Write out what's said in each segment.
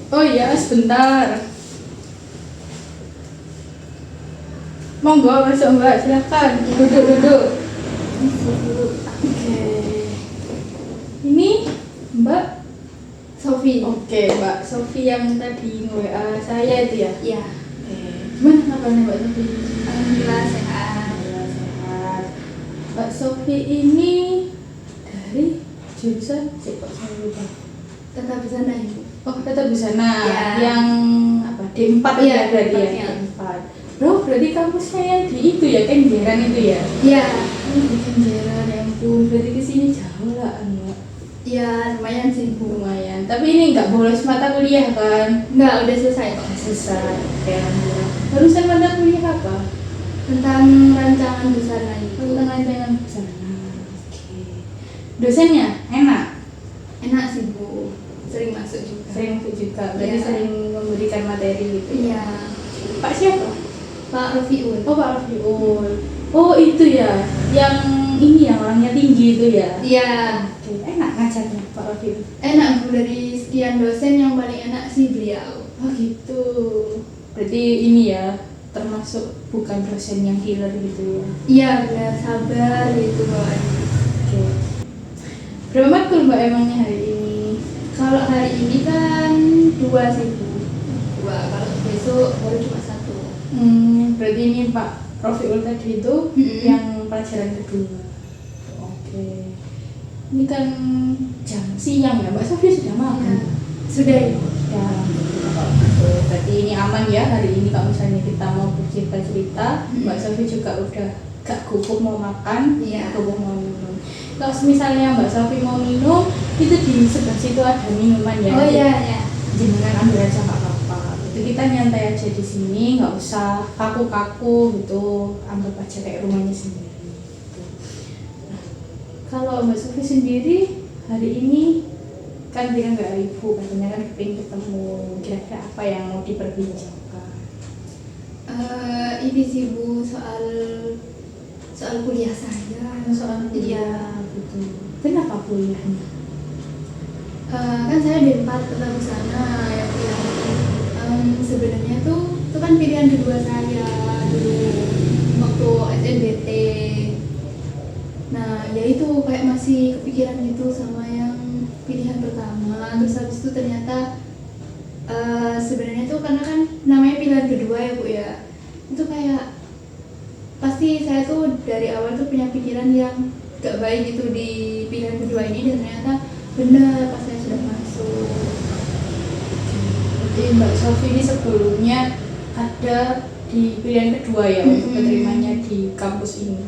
Oh iya, sebentar. Monggo masuk Mbak, silakan. Duduk. Oke. Ini Mbak Sofi. Oke, Mbak Sofi yang tadi WA saya itu ya? Iya. Oke. Gimana kabarnya Mbak Sofi? Alhamdulillah sehat. Alhamdulillah sehat. Mbak Sofi ini dari jurusan kok saya lupa. Tata busana Ibu. Oh, tata busana. Ya. Yang apa? D4 Iya, ya berarti ya? D4-nya. D4. Bro, berarti kampusnya yang di itu ya, Kenjeran itu ya? Iya. Di Kenjeran, ya ampun. Berarti kesini jauh lah, Mbak. Iya, lumayan sih Bu. Lumayan. Tapi ini nggak bolos mata kuliah kan? Enggak, udah selesai kok. Selesai. Oke, alhamdulillah. Barusan mata kuliah apa? Tentang rancangan busana itu. Tentang rancangan busana. Oke. Dosennya enak. Enak sih Bu. Sering masuk juga. Sering masuk juga. Berarti Iya. sering memberikan materi gitu. Iya. Pak siapa? Pak Rofiul. Oh, Pak Rafiul. Oh, itu ya. Yang ini yang orangnya tinggi itu ya. Iya. Oke, enak ngajarnya Pak Rafiul. Enak Bu, dari sekian dosen yang paling enak sih beliau. Oh, gitu. Berarti ini ya termasuk bukan dosen yang killer gitu ya. Iya, benar, sabar gitu bawaannya. Oke. Berapa matkul Mbak emangnya hari ini? Kalau hari ini kan 2 sih Bu. 2, kalau besok baru cuma 1. Berarti ini Pak Rafiul tadi itu Mm-mm. yang pelajaran kedua. Oke. Ini kan jam siang ya, Mbak Sofi sudah makan? Ya. Sudah ya. Ya, alhamdulillah kalau gitu. Berarti ini aman ya hari ini kalau misalnya kita mau bercerita-cerita, Mbak Sofi juga udah gak gugup mau makan, Iya. gak gugup mau minum. Kalau misalnya Mbak Sofi mau minum, itu di sebelah situ ada minuman ya. Oh iya ya. Jenengan ambil aja nggak apa-apa. Itu kita nyantai aja di sini, nggak usah kaku-kaku gitu. Anggap aja kayak rumahnya sendiri. Gitu. Nah, kalau Mbak Sofi sendiri hari ini kan bilang nggak ibu, katanya kan pengen ketemu. Kira-kira apa yang mau diperbincangkan? Ini sih Bu, soal kuliah saya. Soal Iya. gitu. Kenapa kuliahnya? Kan saya D4 tata busana ya Bu ya. Sebenarnya itu kan pilihan kedua saya dulu waktu SNBT. Nah, ya itu kayak masih kepikiran gitu sama yang pilihan pertama. Terus habis itu ternyata sebenarnya tuh karena kan namanya pilihan kedua ya Bu ya. Itu kayak pasti saya tuh dari awal tuh punya pikiran yang gak baik gitu di pilihan kedua ini, dan ternyata benar pas saya sudah masuk. Jadi Mbak Sofi ini sebelumnya ada di pilihan kedua ya untuk keterimanya di kampus ini.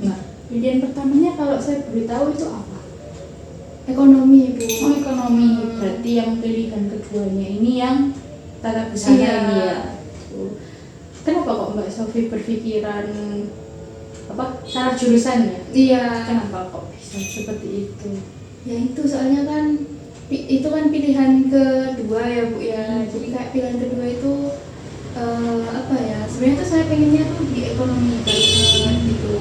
Nah, pilihan pertamanya kalau saya beritahu itu apa? Ekonomi Bu. Oh, ekonomi. Berarti yang pilihan keduanya ini yang tata busana Iya. ini ya. Tuh. Kenapa kok Mbak Sofi berpikiran apa salah jurusan ya? Iya. Kenapa kok bisa seperti itu? Ya itu soalnya kan itu kan pilihan kedua ya Bu ya. Jadi kayak pilihan kedua itu apa ya? Sebenarnya tuh saya pengennya tuh di ekonomi banget gitu.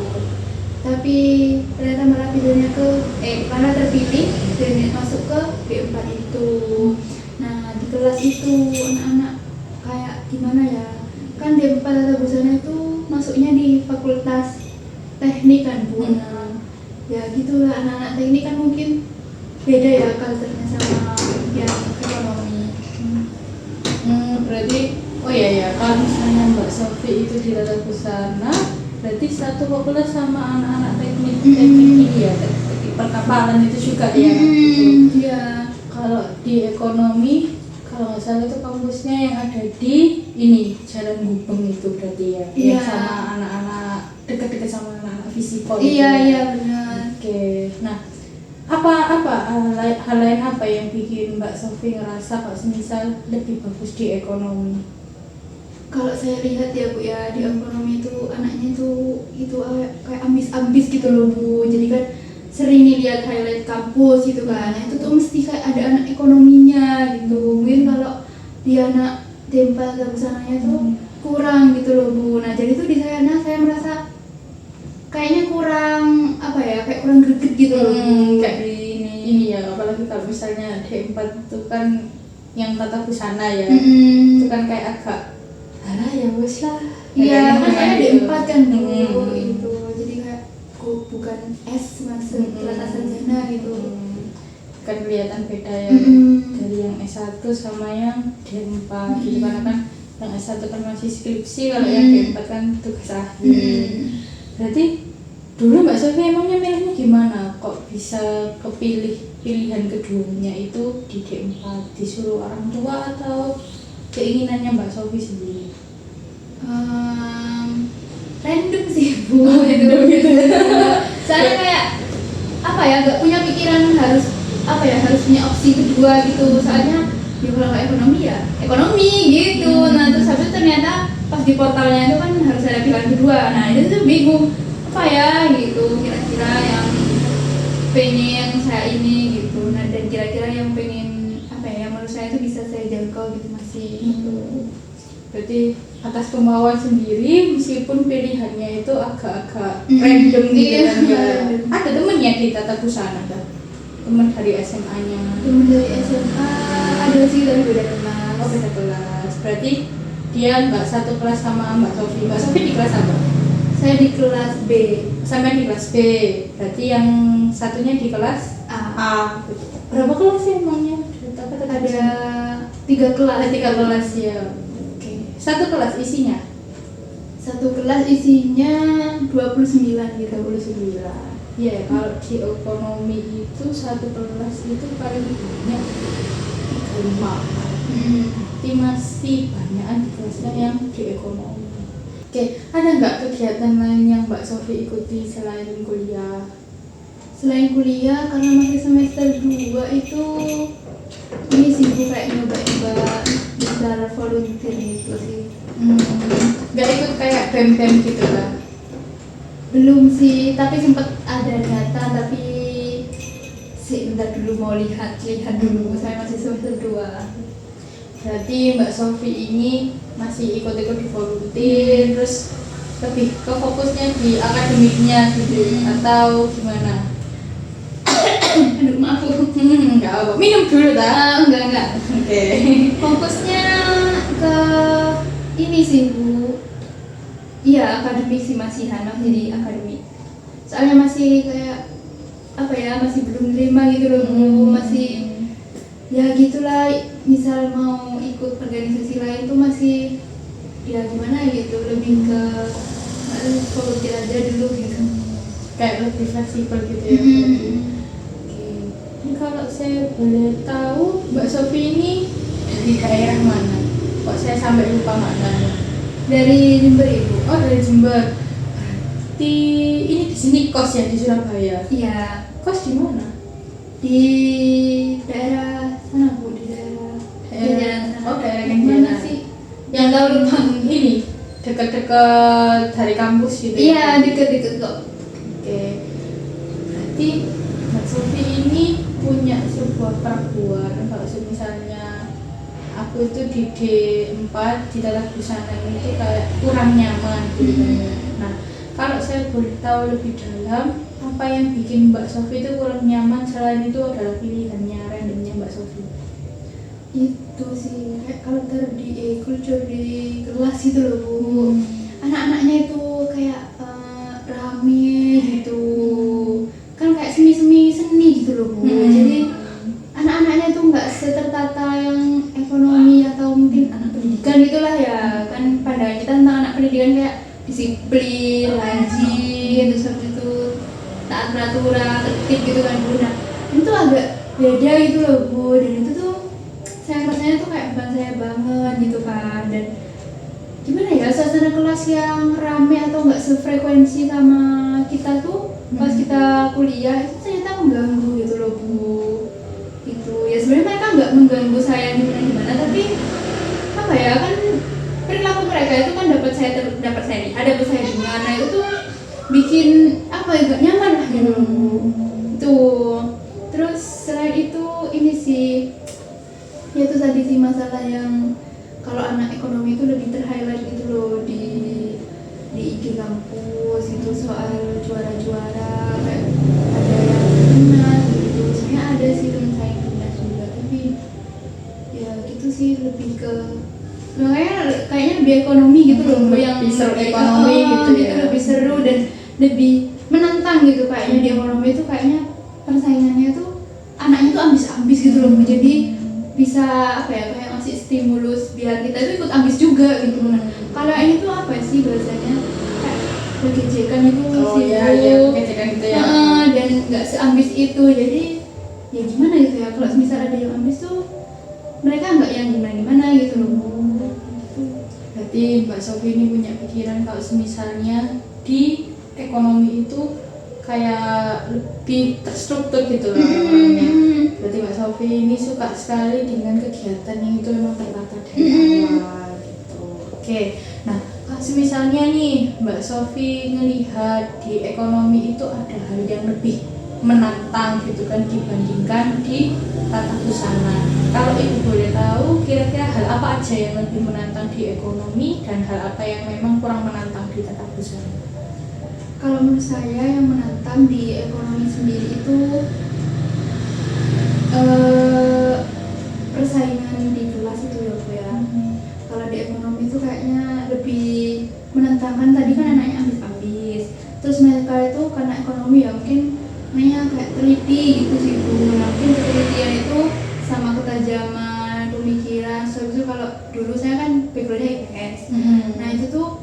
Tapi ternyata malah pilihannya malah terpilih dan masuk ke D4 itu. Nah, di kelas itu anak-anak kayak gimana ya? Kan D4 tata busana itu masuknya di fakultas teknik kan Bu. Nah, ya gitulah, anak-anak teknik kan mungkin beda ya culture-nya sama yang ekonomi. Berarti oh ya kalau misalnya Mbak Sofi itu di tata busana berarti satu fakultas sama anak-anak teknik ini ya, teknik perkapalan itu juga ya gitu. Iya. Kalau di ekonomi kalau nggak salah itu kampusnya yang ada di ini Jalan Gubeng itu berarti ya, Iya. yang sama anak-anak dekat-dekat sama anak-anak fisipol Iya, itu ya. iya benar. Oke, nah apa hal lain apa yang bikin Mbak Sofi ngerasa kalau semisal lebih bagus di ekonomi? Kalau saya lihat ya Bu ya, di ekonomi itu anaknya itu kayak ambis-ambis gitu loh Bu. Jadi kan sering lihat highlight kampus gitu kan. Nah, itu tuh mesti kayak ada anak ekonominya gitu. Mungkin kalau dia anak D4 tata busananya tuh kurang gitu loh Bu. Nah, jadi tuh di sana saya merasa kayaknya kurang apa ya, kayak kurang greget gitu loh Bu. Kayak Di ini ya, apalagi kalau misalnya D4 itu kan yang tata busana ya. Mm-mm. Itu kan kayak agak alah ya wes lah. Iya, Kayak kan saya gitu. D4 kan dulu Mm. itu. Jadi kayak bukan S masuk kelas sarjana gitu. Kan kelihatan beda ya dari yang S1 sama yang D4 gitu, karena kan yang S1 kan masih skripsi, kalau yang D4 kan tugas akhir. Berarti dulu Mbak Sofi emangnya milihnya gimana? Kok bisa kepilih pilihan keduanya itu di D4? Disuruh orang tua atau keinginannya Mbak Sofi sendiri? Random sih Bu itu gitu. Soalnya kayak apa ya, nggak punya pikiran harus apa ya, harus punya opsi kedua gitu. Soalnya ya kalau nggak ekonomi ya ekonomi gitu. Nah terus habis itu ternyata pas di portalnya itu kan harus ada pilihan kedua. Nah itu tuh bingung apa ya gitu, kira-kira yang pengen saya ini gitu. Nah dan kira-kira yang pengen apa ya, yang menurut saya itu bisa saya jangkau gitu masih gitu. Berarti atas kemauan sendiri, meskipun pilihannya itu agak-agak random gitu Iya. kan ya. Ada temennya di tata busana kan? Temen dari SMA-nya. Temen dari SMA ada sih tapi beda kelas. Oh beda kelas. Berarti dia nggak satu kelas sama Mbak Sofi. Mbak Sofi di kelas apa? Saya di kelas B. Sampai di kelas B. Berarti yang satunya di kelas A. A. Berapa kelas sih emangnya? Ada 3 kelas. Ada 3 kelas ya. Oke. Satu kelas isinya? Satu kelas isinya 29 gitu. 29. Ya, kalau di ekonomi itu satu kelas itu paling banyak 35. Berarti masih banyakan di kelasnya yang di ekonomi. Oke, ada nggak kegiatan lain yang Mbak Sofi ikuti selain kuliah? Selain kuliah, karena masih semester 2 itu ini sih Bu, kayak nyoba-nyoba secara volunteer gitu sih. Nggak ikut kayak BEM-BEM gitu lah? Belum sih, tapi sempat ada data, tapi bentar dulu mau lihat dulu, saya masih semester 2. Berarti Mbak Sofi ini masih ikut-ikut di volunteer, terus lebih ke fokusnya di akademiknya gitu, atau gimana? Aduh maaf Bu. Nggak apa, minum dulu tak? Enggak. Oke. Fokusnya ke ini sih Bu. Iya, akademik sih, masih di akademik. Soalnya masih kayak apa ya, masih belum terima gitu loh Bu. Masih ya gitulah, misal mau ikut organisasi lain tuh masih ya gimana gitu, lebih ke volunteer aja dulu gitu. Kayak lebih fleksibel gitu ya. Oke. Ini kalau saya boleh tahu Mbak Sofi ini dari daerah mana? Kok saya sampai lupa maknanya? Dari Jember Ibu. Oh dari Jember. Berarti ini di sini kos ya, di Surabaya. Iya, Kos di mana? di daerah sana Bu, di daerah Kenjeran sana. Oh daerah Mana Kenjeran. sih? Yang tahu lupa ini dekat-dekat dari kampus gitu. Iya, deket-deket kok. Oke. Berarti Mbak Sofi ini punya sebuah keraguan kalau misalnya aku itu di D4 di tata busana itu kayak kurang nyaman gitu kan. Nah, kalau saya boleh tahu lebih dalam, apa yang bikin Mbak Sofi itu kurang nyaman selain itu adalah pilihannya randomnya Mbak Sofi? Itu sih kayak kalau taruh di kultur di kelas itu loh Bu. Anak-anaknya itu kayak rame gitu. Kan kayak seni gitu loh Bu. Jadi anak-anaknya itu nggak setertata yang ekonomi atau mungkin anak pendidikan gitulah ya. Kan pandangan kita tentang anak pendidikan kayak disiplin, rajin, terus habis itu taat peraturan, tertib gitu kan Bu. Nah itu agak beda gitu loh Bu, dan itu tuh saya rasanya tuh kayak bukan saya banget gitu kan. Dan gimana ya, suasana kelas yang rame atau nggak sefrekuensi sama kita tuh pas kita kuliah itu ternyata mengganggu gitu loh Bu. Itu ya sebenarnya mereka nggak mengganggu saya gimana, tapi apa ya, kan perilaku mereka itu kan dapat saya dengar. Nah itu tuh bikin apa ya, gak nyaman lah gitu loh Bu. Tuh terus selain itu ini sih, ya itu tadi sih masalah yang kalau anak ekonomi itu lebih ter-highlight gitu loh di IG kampus itu soal juara-juara, kayak ada yang timnas gitu. Sebenarnya ada sih teman saya yang timnas juga, tapi ya sih lebih ke kayaknya lebih ekonomi gitu loh, Lebih yang seru ekonomi gitu ya. lebih seru dan lebih menantang gitu kayaknya. Di ekonomi itu kayaknya persaingannya tuh anaknya tuh ambis-ambis gitu loh, jadi bisa apa ya, kayak ngasih stimulus biar kita itu ikut ambis juga gitu. Nah, kalau ini tuh apa sih bahasanya, kayak bergejekan itu kejekan gitu ya. dan nggak seambis itu, jadi ya gimana gitu ya, kalau misal ada yang ambis tuh mereka nggak yang gimana gitu loh. Berarti Mbak Sofi ini punya pikiran kalau misalnya di ekonomi itu kayak lebih terstruktur gitu loh orangnya. Berarti Mbak Sofi ini suka sekali dengan kegiatan yang itu memang tertata dari awal gitu. Oke, nah kalau misalnya nih Mbak Sofi ngelihat di ekonomi itu ada hal yang lebih menantang gitu kan dibandingkan di tata busana. Kalau Ibu boleh tahu kira-kira hal apa aja yang lebih menantang di ekonomi dan hal apa yang memang kurang menantang di tata busana? Kalau menurut saya yang menantang di ekonomi sendiri itu persaingan di kelas itu ya Bu ya. Kalau di ekonomi itu kayaknya lebih menantangkan, tadi kan anaknya ambis-ambis, terus mereka itu karena ekonomi ya mungkin namanya kayak teliti gitu sih Bu. Nah, mungkin ketelitian itu sama ketajaman pemikiran. Soalnya kalau dulu saya kan backgroundnya IPS, nah itu tuh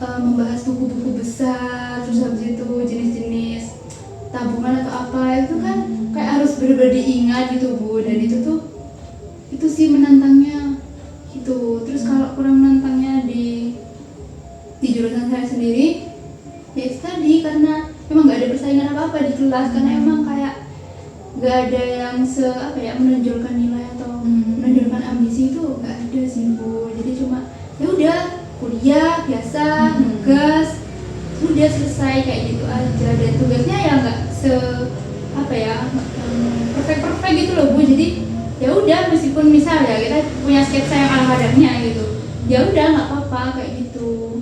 membahas buku-buku besar, terus habis itu jenis-jenis tabungan atau apa itu kan kayak harus benar-benar diingat gitu Bu. Dan itu sih menantangnya gitu. Terus kalau kurang menantangnya di jurusan saya sendiri ya itu tadi, karena emang nggak ada persaingan apa-apa di kelas, karena emang kayak nggak ada yang menonjolkan nilai atau menonjolkan ambisi, itu nggak ada sih Bu. Jadi cuma ya udah kuliah biasa, tugas udah selesai kayak gitu aja, dan tugasnya ya nggak perfect gitu loh Bu. Jadi ya udah, meskipun misal ya kita punya sketsa yang ala kadarnya gitu, ya udah nggak apa-apa kayak gitu.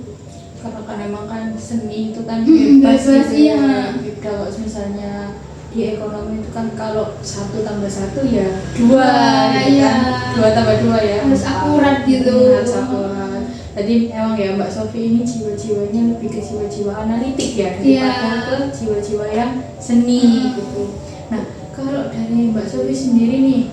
Karena kan emang kan seni itu kan bebas gitu ya. Kalau misalnya di ekonomi itu kan kalau 1 tambah 1 ya 2 gitu kan, 2 tambah 2 ya Harus akurat gitu. Harus akurat. Jadi emang ya Mbak Sofi ini jiwa-jiwanya lebih ke jiwa-jiwa analitik ya daripada ke jiwa-jiwa yang seni gitu. Nah kalau dari Mbak Sofi sendiri nih,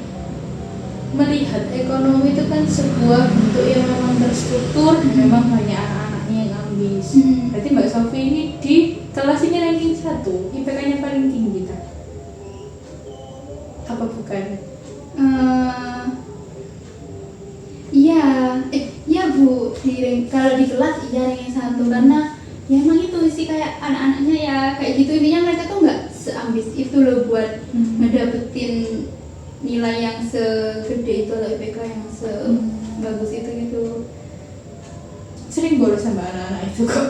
melihat ekonomi itu kan sebuah bentuk yang memang terstruktur dan memang banyak anak-anaknya yang ambis. Berarti Mbak Sofi ini di kelas ini ranking 1, IPK-nya paling tinggi tak? Apa bukan? Iya Bu, kalau di kelas iya ranking 1, karena ya emang itu sih kayak anak-anaknya ya kayak gitu, intinya mereka tuh nggak seambis itu loh buat ngedapetin nilai yang segede itu atau IPK yang sebagus itu gitu. Sering bolos sama anak-anak itu kok.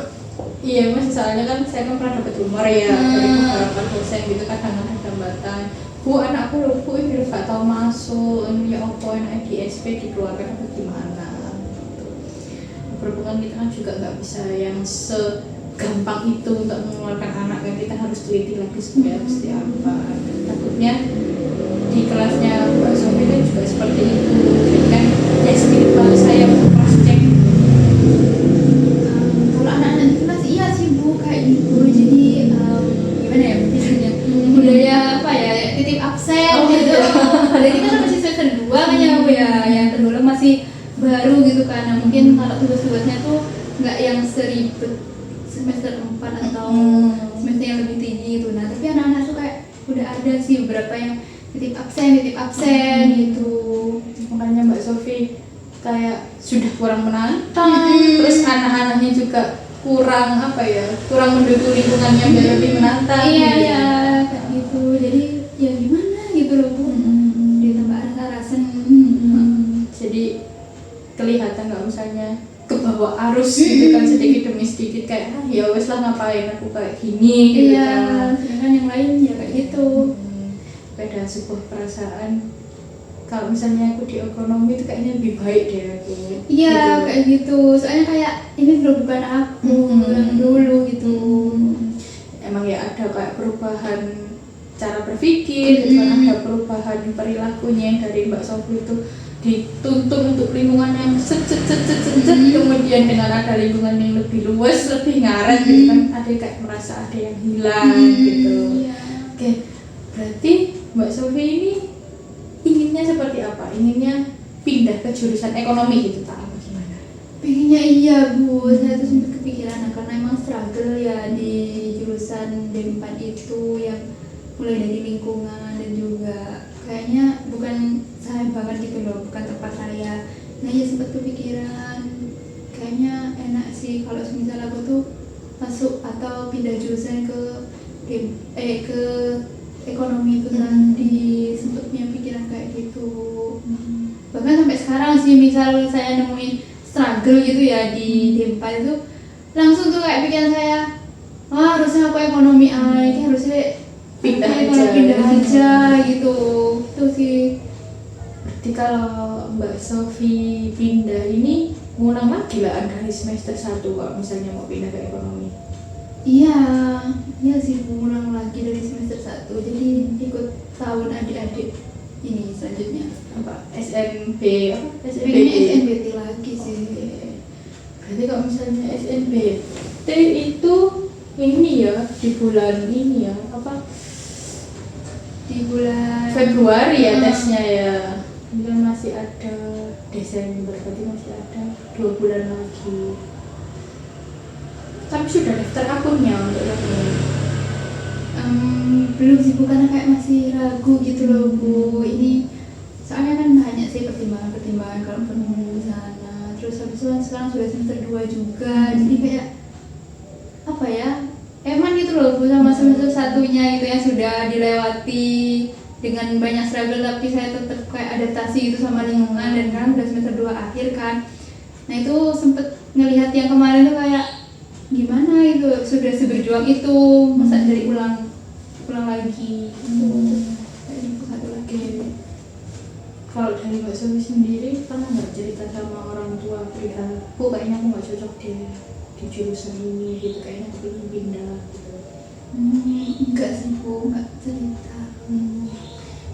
Iya mas, soalnya kan saya kan pernah dapat humor ya dari beberapa dosen gitu, kadang-kadang hambatan. Bu, anakku loh Bu, ini gak tahu masuk, ini ya apa, anak di SP dikeluarkan apa gimana gitu. Berhubungan kita kan juga nggak bisa yang segampang itu untuk mengeluarkan anak, kan kita harus teliti lagi supaya mesti apa. Takutnya di kelasnya Mbak Sofi kan juga seperti itu, jadi kan ya sedikit banget saya untuk cross check. Kalau anak-anak di kelas iya sih Bu kayak gitu, jadi gimana ya biasanya budaya apa ya, titip absen gitu. Padahal kita kan masih semester 2 kan ya Bu ya, yang tergolong masih baru gitu kan. Nah, mungkin kalau tugas-tugasnya tuh nggak yang seribet semester 4 atau semester yang lebih tinggi gitu. Nah tapi anak-anak tuh kayak udah ada sih beberapa yang titip absen gitu. Makanya Mbak Sofi kayak sudah kurang menantang, terus anak-anaknya juga kurang mendukung lingkungannya biar lebih menantang. Iya kayak gitu, jadi ya gimana gitu loh Bu, ditambah rasa-rasa. Jadi kelihatan nggak misalnya ke bawah arus gitu kan, sedikit demi sedikit kayak ya wes lah ngapain aku kayak gini gitu kan. Sedangkan yang lain ya kayak gitu. Ada sebuah perasaan kalau misalnya aku di ekonomi itu kayaknya lebih baik deh aku. Iya gitu. kayak gitu, soalnya kayak ini bukan aku yang dulu gitu. Emang ya ada kayak perubahan cara berpikir, gitu kan, ada perubahan perilakunya yang dari Mbak Sofi itu dituntut untuk lingkungan yang kemudian dengan ada lingkungan yang lebih luas, lebih ngaret gitu kan, ada kayak merasa ada yang hilang gitu. Iya. Oke, berarti Mbak Sofi ini inginnya seperti apa? Inginnya pindah ke jurusan ekonomi gitu tak? Apa gimana? Pengennya iya Bu, saya tuh sempat kepikiran karena emang struggle ya di jurusan D4 itu yang mulai dari lingkungan dan juga kayaknya bukan saya banget gitu loh, bukan tempat saya. Nah ya sempat kepikiran kayaknya enak sih kalau misal aku tuh masuk atau pindah jurusan ke ekonomi itu nanti, sempat punya pikiran kayak gitu. Bahkan sampai sekarang sih misal saya nemuin struggle gitu ya di D4 itu langsung tuh kayak pikiran saya, wah harusnya aku ekonomi aja, harusnya Pindah aja gitu. Itu sih. Berarti kalau Mbak Sofi pindah ini ngulang lagi lah dari semester 1 kalau misalnya mau pindah ke ekonomi. Iya sih ngulang lagi dari semester 1. Jadi ikut tahun adik-adik ini selanjutnya. Apa? SNB apa? Pengennya SNBT lagi sih. Berarti kalau misalnya SNBT itu ini ya di bulan ini ya apa? Di bulan Februari ya tesnya ya. Mungkin masih ada Desember, berarti masih ada 2 bulan lagi. Tapi sudah daftar akunnya untuk ini. Belum sih Bu, karena kayak masih ragu gitu loh Bu. Ini soalnya kan banyak sih pertimbangan kalau menuju di sana. Terus habis itu kan sekarang sudah semester 2 juga, jadi kayak apa ya, eman gitu loh Bu sama semester satunya gitu yang sudah dilewati dengan banyak struggle, tapi saya tetap kayak adaptasi gitu sama lingkungan. Dan sekarang udah semester 2 akhir kan. Nah itu sempet ngelihat yang kemarin tuh kayak gimana itu, sudah seberjuang itu masa dari ulang lagi gitu. Kayak gitu satu lagi. Kalau dari Mbak Sofi sendiri pernah nggak cerita sama orang tua perihal, Bu kayaknya aku nggak cocok di jurusan ini gitu, kayaknya aku ingin pindah gitu. Enggak sih Bu, enggak cerita.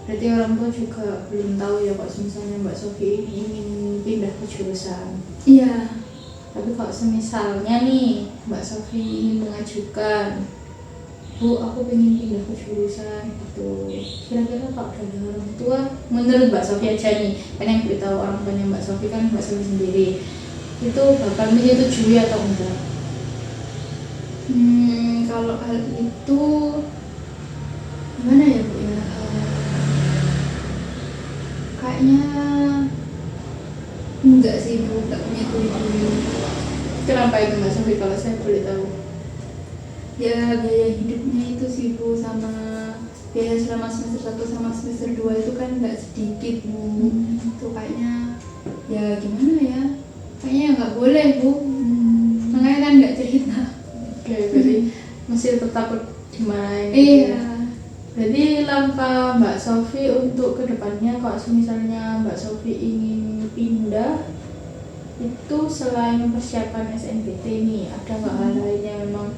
Berarti orang tua juga belum tahu ya kalau misalnya Mbak Sofi ini ingin pindah ke jurusan. Iya. Tapi kalau semisalnya nih Mbak Sofi ingin mengajukan, Bu aku pengen pindah ke jurusan gitu, kira-kira kalau dari orang tua, menurut Mbak Sofi aja nih, kan yang beritahu orang tuanya Mbak Sofi kan Mbak Sofi sendiri, itu bakal menyetujui atau enggak? Kalau hal itu gimana ya Bu ya? Kayaknya enggak sih Bu, enggak menyetujui. Kenapa itu Mbak Sofi kalau saya boleh tahu? Ya biaya hidupnya itu sih Bu, sama biaya selama semester 1 sama semester 2 itu kan nggak sedikit Bu. Itu kayaknya ya gimana ya, kayaknya nggak boleh Bu. Makanya kan nggak cerita. Oke, berarti masih tetap dimarahin. Iya. Berarti langkah Mbak Sofi untuk kedepannya kalau misalnya Mbak Sofi ingin pindah itu selain persiapan SNBT ini, ada nggak hal lain yang memang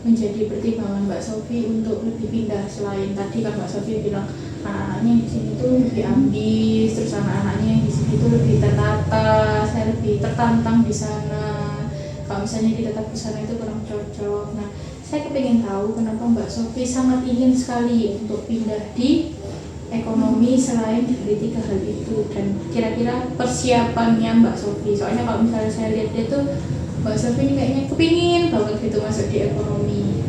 menjadi pertimbangan Mbak Sofi untuk lebih pindah selain tadi kan Mbak Sofi bilang anak-anaknya di sini tuh lebih ambis, terus anak-anaknya yang di sini tuh lebih tertata, saya lebih tertantang di sana. Kalau misalnya ditetap di sana itu kurang cocok. Nah, saya kepengen tahu kenapa Mbak Sofi sangat ingin sekali untuk pindah di ekonomi selain dari 3 hal itu, dan kira-kira persiapannya Mbak Sofi. Soalnya kalau misalnya saya lihat dia tuh Mbak Sofi ini kayaknya kepingin banget gitu masuk di ekonomi.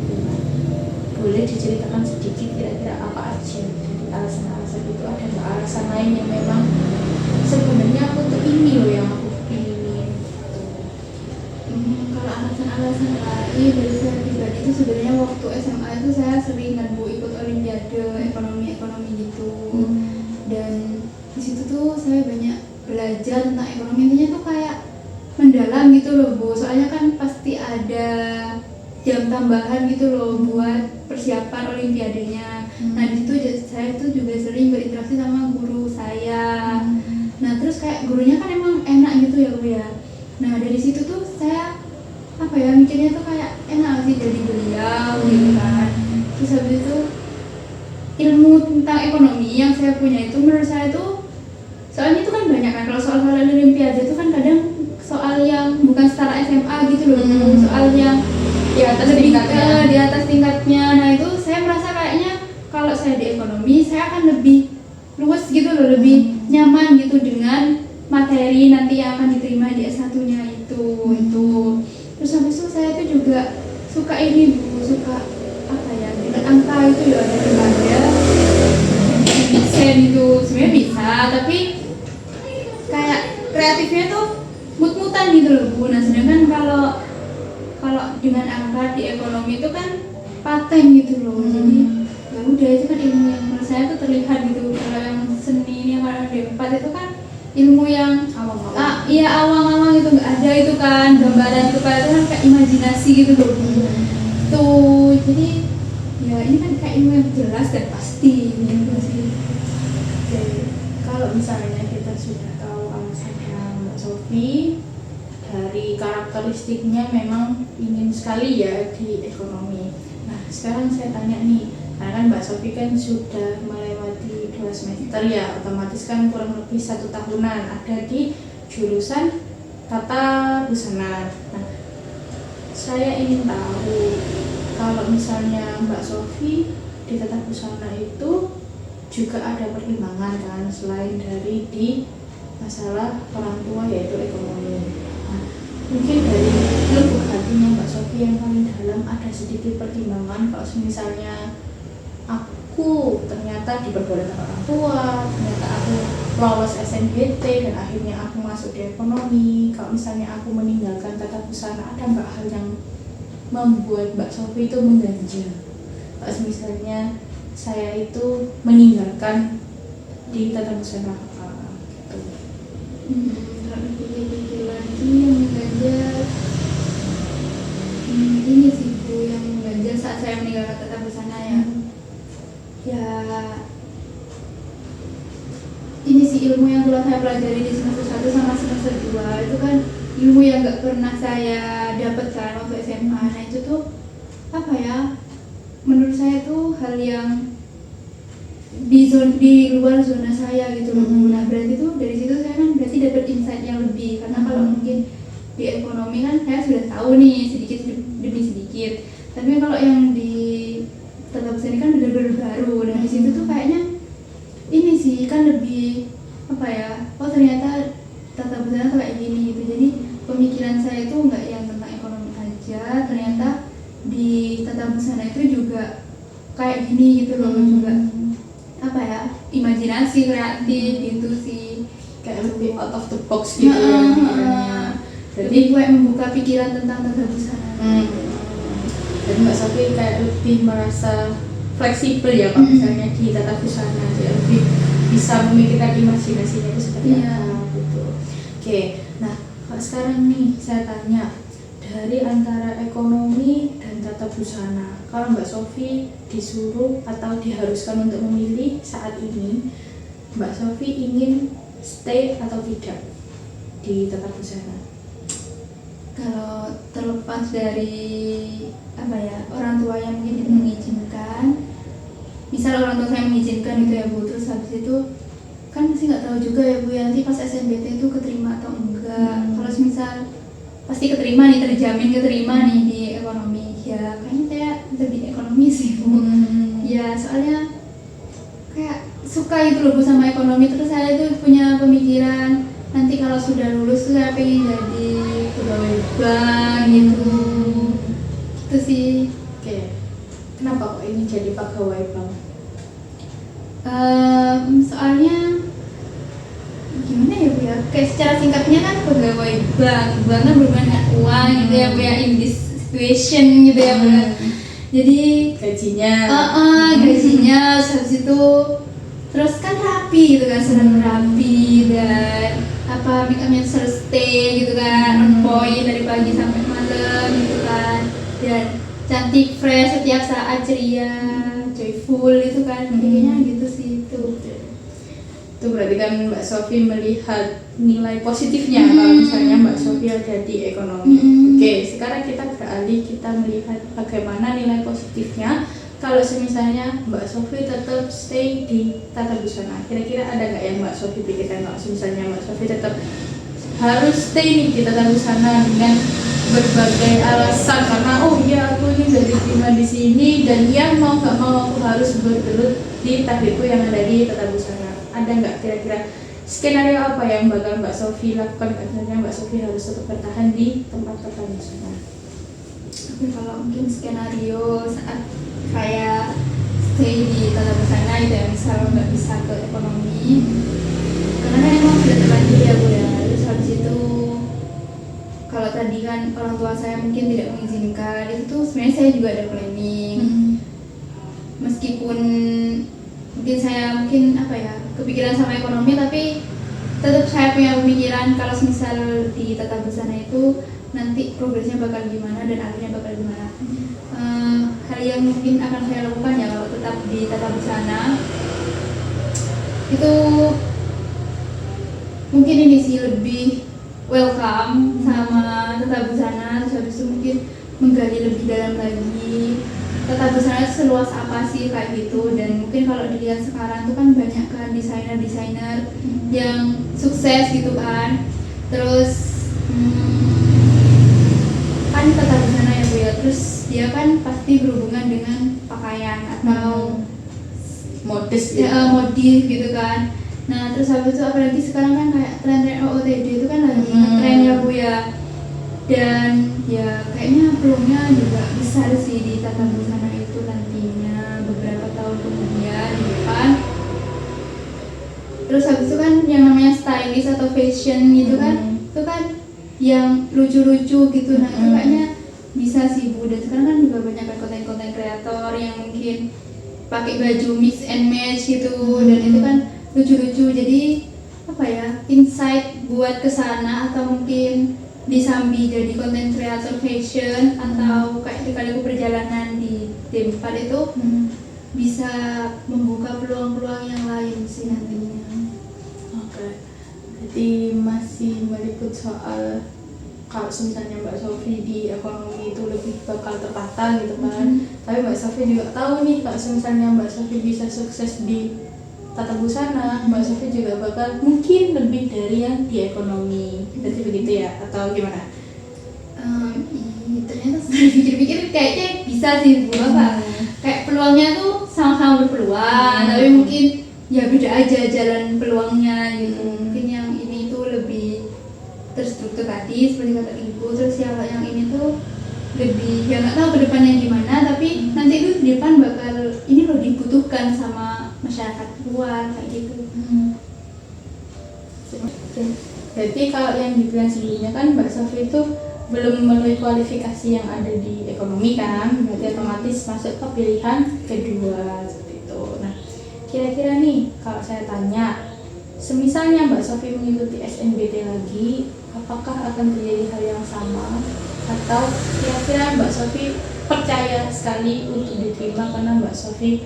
Boleh diceritakan sedikit kira-kira apa aja dari alasan-alasan itu? Ada nggak alasan lain yang memang sebenarnya aku tuh ini loh yang aku pingin? Kalau alasan-alasan lain dari saya pribadi itu sebenarnya waktu SMA itu saya sering kan Bu ikut olimpiade ekonomi gitu. Dan di situ tuh saya banyak belajar tentang ekonomi, intinya tuh kayak mendalam gitu loh Bu. Soalnya kan pasti ada jam tambahan gitu loh buat persiapan olimpiadenya. Nah di situ saya tuh juga sering berinteraksi sama guru saya. Nah terus kayak gurunya kan emang enak gitu ya Bu ya. Nah dari situ tuh saya apa ya, mikirnya tuh kayak enak sih dari beliau gitu kan. Terus habis itu ilmu tentang ekonomi yang saya punya itu menurut saya tuh soalnya itu kan banyak kan, kalau soal olimpiade itu kan kadang soal yang bukan setara SMA gitu loh, soal yang Di atas lebih tingkatnya. di atas tingkatnya. Nah itu saya merasa kayaknya kalau saya di ekonomi saya akan lebih luas gitu loh, lebih nyaman gitu dengan materi nanti yang akan diterima di S1-nya itu. Terus habis itu saya tuh juga suka ini Bu, suka apa ya, dengan angka itu ya, daripada desain itu sebenarnya bisa, tapi kayak kreatifnya tuh mut-mutan gitu loh Bu. Nah sedangkan kalau dengan angka di ekonomi itu kan paten gitu loh, jadi ya udah itu kan ilmu yang menurut saya tuh terlihat gitu. Kalau yang seni ini yang ada D4 itu kan ilmu yang Awang-awang. iya awang-awang itu nggak ada itu kan, gambaran itu kan, itu kan kayak imajinasi gitu loh tuh. Jadi ya ini kan kayak ilmu yang jelas dan pasti gitu sih. Oke, kalau misalnya kita sudah tahu alasannya Mbak Sofi, dari karakteristiknya memang ingin sekali ya di ekonomi. Nah, sekarang saya tanya nih, karena kan Mbak Sofi kan sudah melewati 2 semester ya, otomatis kan kurang lebih 1 tahunan ada di jurusan tata busana. Nah, saya ingin tahu kalau misalnya Mbak Sofi di tata busana itu juga ada pertimbangan kan selain dari di masalah orang tua yaitu ekonomi. Nah, mungkin dari lubuk hatinya Mbak Sofi yang paling dalam ada sedikit pertimbangan kalau misalnya aku ternyata diperbolehkan orang tua, ternyata aku lolos SNBT dan akhirnya aku masuk di ekonomi. Kalau misalnya aku meninggalkan tata busana, ada nggak hal yang membuat Mbak Sofi itu mengganjal? Kalau misalnya saya itu meninggalkan di tata busana gitu. Kalau dipikir-pikir lagi yang mengganjal ini sih Bu, yang mengganjal saat saya meninggalkan tata busana ya. Ya ini sih ilmu yang telah saya pelajari di semester 1 sama semester 2 itu kan ilmu yang gak pernah saya dapatkan waktu SMA. Nah itu tuh apa ya, menurut saya tuh hal yang di luar zona saya gitu loh. Nah berarti tuh dari situ saya kan berarti dapat insight yang lebih, karena kalau mungkin di ekonomi kan saya sudah tahu nih sedikit demi sedikit, tapi kalau yang di tata busana ini kan benar-benar baru. Dan di situ tuh kayaknya ini sih kan lebih apa ya, oh ternyata tata busana tuh kayak gini gitu. Jadi pemikiran saya itu nggak yang tentang ekonomi aja, ternyata di tata busana itu juga kayak gini gitu loh. Juga apa ya, imajinasi kreatif gitu sih, Kayak lebih out of the box gitu ya pikirannya. jadi gue membuka pikiran tentang tata busana. Dan Mbak Sofi kayak lebih merasa fleksibel ya kalau misalnya di tata busana, dia lebih bisa memikirkan imajinasinya itu seperti apa gitu. Oke, nah kalau sekarang nih saya tanya, dari antara ekonomi dan tata busana, kalau Mbak Sofi disuruh atau diharuskan untuk memilih saat ini, Mbak Sofi ingin stay atau tidak di tata busana? Kalau terlepas dari apa ya, orang tua yang mungkin tidak mengizinkan, misal orang tua saya mengizinkan gitu ya Bu, terus habis itu kan masih nggak tahu juga ya Bu ya, nanti pas SNBT itu keterima atau enggak. Kalau misal pasti keterima nih, terjamin keterima nih di ekonomi, ya kayaknya saya lebih ekonomi sih Bu. Ya soalnya kayak suka gitu loh Bu sama ekonomi. Terus saya tuh punya pemikiran nanti kalau sudah lulus tuh saya pengen jadi pegawai bank gitu. Gitu sih. Oke, kenapa kok ingin jadi pegawai bank? Soalnya gimana ya Bu ya, kayak secara singkatnya kan pegawai bank kan berhubungan dengan uang gitu ya Bu ya, in this situation gitu ya Bu ya. Jadi Gajinya gajinya habis itu terus kan rapi gitu kan, serem rapi, dan apa make upnya stay gitu kan, on point dari pagi sampai malam gitu kan, dan cantik, fresh setiap saat, ceria, joyful gitu kan. Kayaknya gitu sih itu. Itu berarti kan Mbak Sofi melihat nilai positifnya kalau misalnya Mbak Sofi ada di ekonomi. Oke, sekarang kita beralih, kita melihat bagaimana nilai positifnya kalau misalnya Mbak Sofi tetap stay di Tata Busana, kira-kira ada nggak yang Mbak Sofi pikirkan kalau misalnya Mbak Sofi tetap harus stay nih di Tata Busana dengan berbagai alasan, karena oh iya aku ini udah diterima di sini dan yang mau nggak mau aku harus bergelut di tabirku yang ada di Tata Busana. Ada nggak kira-kira skenario apa yang bakal Mbak Sofi lakukan akhirnya Mbak Sofi harus tetap bertahan di tempat Tata Busana? Tapi kalau mungkin skenario saat kayak stay di Tata Busana itu ya, misal nggak bisa ke ekonomi karena kan emang sudah terlanjur ya Bu ya. Terus habis itu kalau tadi kan orang tua saya mungkin tidak mengizinkan, itu tuh sebenarnya saya juga ada planning. Meskipun mungkin saya apa ya kepikiran sama ekonomi, tapi tetap saya punya pemikiran kalau misal di Tata Busana itu nanti progresnya bakal gimana dan akhirnya bakal gimana. Hal yang mungkin akan saya lakukan ya kalau tetap di Tata Busana itu mungkin ini sih lebih welcome sama Tata Busana. Terus habis itu mungkin menggali lebih dalam lagi Tata Busana seluas apa sih kayak gitu. Dan mungkin kalau dilihat sekarang tuh kan banyak kan desainer yang sukses gitu kan. Terus kan Tata Busana ya Bu ya, terus dia kan pasti berhubungan dengan pakaian atau modis modis gitu kan. Nah terus habis itu apalagi sekarang kan kayak tren OOTD itu kan lagi ngetren ya Bu ya. Dan ya kayaknya peluangnya juga besar sih di Tata Busana itu nantinya beberapa tahun kemudian di depan. Terus habis itu kan yang namanya stylist atau fashion gitu kan, itu kan yang lucu-lucu gitu. Nah itu kayaknya bisa sih Bu. Dan sekarang kan juga banyak kan konten-konten kreator yang mungkin pakai baju mix and match gitu, dan itu kan lucu-lucu. Jadi apa ya, insight buat kesana, atau mungkin disambi jadi konten kreator fashion atau kayak kali-kali perjalanan di tempat itu bisa membuka peluang-peluang yang lain sih nantinya. Oke. Jadi masih meliput soal kalau misalnya Mbak Sofi di ekonomi itu lebih bakal tertata gitu kan. Tapi Mbak Sofi juga tahu nih kalau misalnya Mbak Sofi bisa sukses di Tata Busana, Mbak Sofi juga bakal mungkin lebih dari yang di ekonomi. Berarti begitu ya? Atau gimana? Ternyata setelah dipikir-pikir kayaknya bisa sih Bu Bapak. Kayak peluangnya tuh sama-sama berpeluang, tapi mungkin ya beda aja jalan peluangnya gitu. Mungkin yang ini tuh lebih terstruktur tadi seperti kata Ibu, terus yang ini tuh lebih ya nggak tahu kedepannya gimana, tapi nanti itu di depan bakal ini loh dibutuhkan sama masyarakat luar kayak gitu. Jadi kalau yang dibilang sebelumnya kan Mbak Sofi itu belum memenuhi kualifikasi yang ada di ekonomi kan, berarti otomatis masuk ke pilihan kedua seperti itu. Nah, kira-kira nih kalau saya tanya, semisalnya Mbak Sofi mengikuti SNBT lagi, apakah akan terjadi hal yang sama? Atau kira-kira Mbak Sofi percaya sekali untuk diterima karena Mbak Sofi